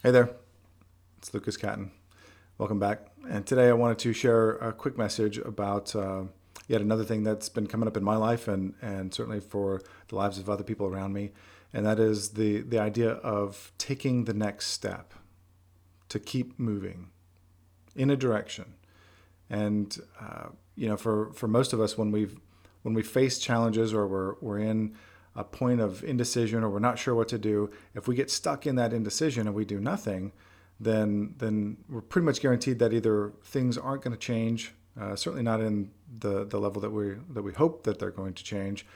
Hey there, it's Lucas Catton. Welcome back. And today I wanted to share a quick message about yet another thing that's been coming up in my life and certainly for the lives of other people around me. And that is the idea of taking the next step to keep moving in a direction. And, for most of us, when we face challenges or we're in a point of indecision or we're not sure what to do, if we get stuck in that indecision and we do nothing, then we're pretty much guaranteed that either things aren't going to change, certainly not in the level that we hope that they're going to change,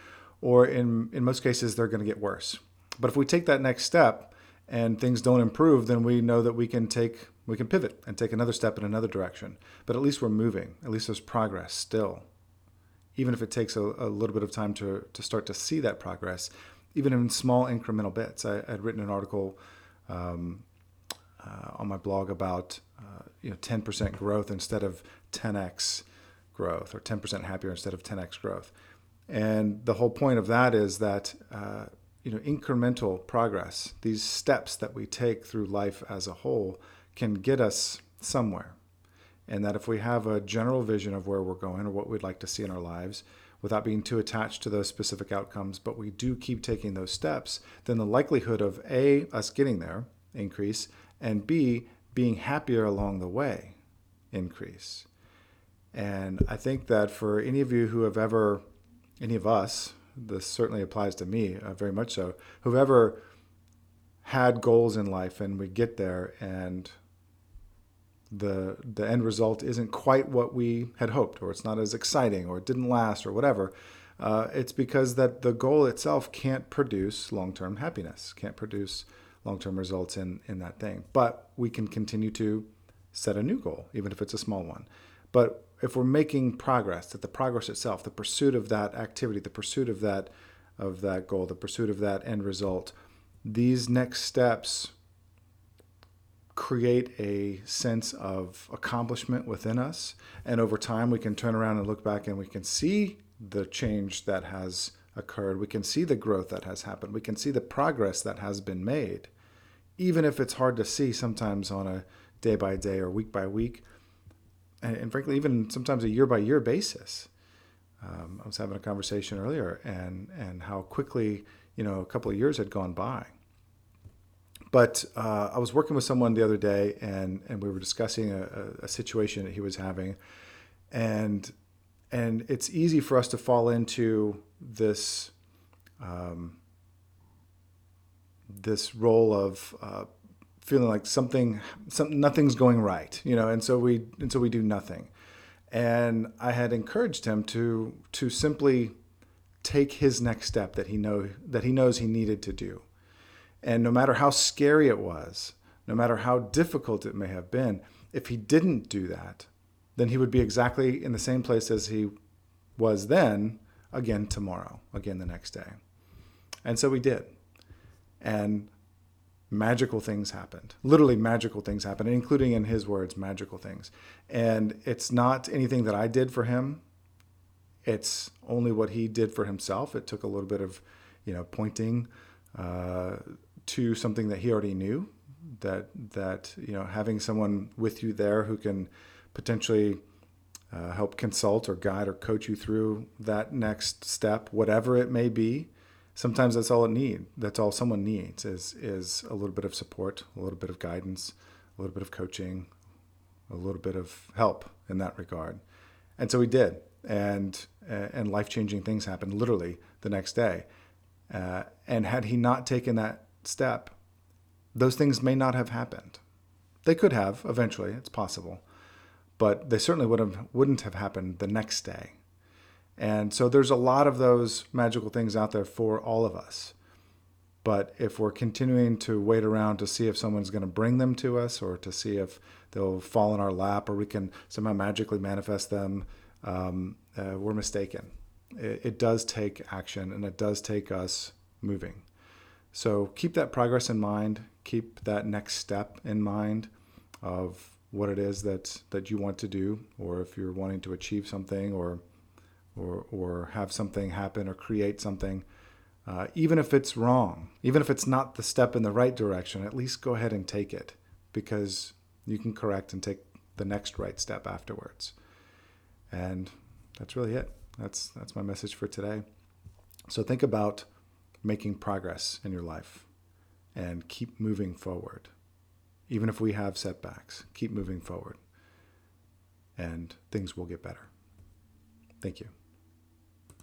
or in most cases they're going to get worse. But if we take that next step and things don't improve, then we know that we can pivot and take another step in another direction. But at least we're moving. At least there's progress still. Even if it takes a little bit of time to start to see that progress, even in small incremental bits. I had written an article on my blog about 10% growth instead of 10x growth, or 10% happier instead of 10x growth. And the whole point of that is that incremental progress, these steps that we take through life as a whole, can get us somewhere. And that if we have a general vision of where we're going or what we'd like to see in our lives, without being too attached to those specific outcomes, but we do keep taking those steps, then the likelihood of A, us getting there increase, and B, being happier along the way increase. And I think that for any of you who have ever, any of us, this certainly applies to me very much so, who've ever had goals in life and we get there and the end result isn't quite what we had hoped, or it's not as exciting, or it didn't last, or whatever, it's because that the goal itself can't produce long-term happiness, can't produce long-term results in that thing. But we can continue to set a new goal, even if it's a small one. But if we're making progress, that the progress itself, the pursuit of that activity, the pursuit of that goal, the pursuit of that end result, these next steps create a sense of accomplishment within us. And over time, we can turn around and look back and we can see the change that has occurred. We can see the growth that has happened. We can see the progress that has been made, even if it's hard to see sometimes on a day by day or week by week, and frankly, even sometimes a year by year basis. I was having a conversation earlier and how quickly, a couple of years had gone by. But I was working with someone the other day, and we were discussing a situation that he was having, and it's easy for us to fall into this this role of feeling like nothing's going right, and so we do nothing. And I had encouraged him to simply take his next step that he knows he needed to do. And no matter how scary it was, no matter how difficult it may have been, if he didn't do that, then he would be exactly in the same place as he was then, again tomorrow, again the next day. And so we did. And magical things happened. Literally magical things happened, including, in his words, magical things. And it's not anything that I did for him. It's only what he did for himself. It took a little bit of, pointing to something that he already knew, that having someone with you there who can potentially help consult or guide or coach you through that next step, whatever it may be. Sometimes that's all someone needs is a little bit of support, a little bit of guidance, a little bit of coaching, a little bit of help in that regard. And so we did, and life-changing things happened literally the next day. And had he not taken that step, those things may not have happened. They could have eventually, it's possible, but they certainly wouldn't have happened the next day. And so there's a lot of those magical things out there for all of us. But if we're continuing to wait around to see if someone's going to bring them to us, or to see if they'll fall in our lap, or we can somehow magically manifest them, we're mistaken. It does take action, and it does take us moving. So keep that progress in mind. Keep that next step in mind of what it is that you want to do, or if you're wanting to achieve something, or have something happen or create something. Even if it's wrong, even if it's not the step in the right direction, at least go ahead and take it. because you can correct and take the next right step afterwards. And that's really it. That's my message for today. So think about making progress in your life and keep moving forward. Even if we have setbacks, keep moving forward and things will get better. Thank you.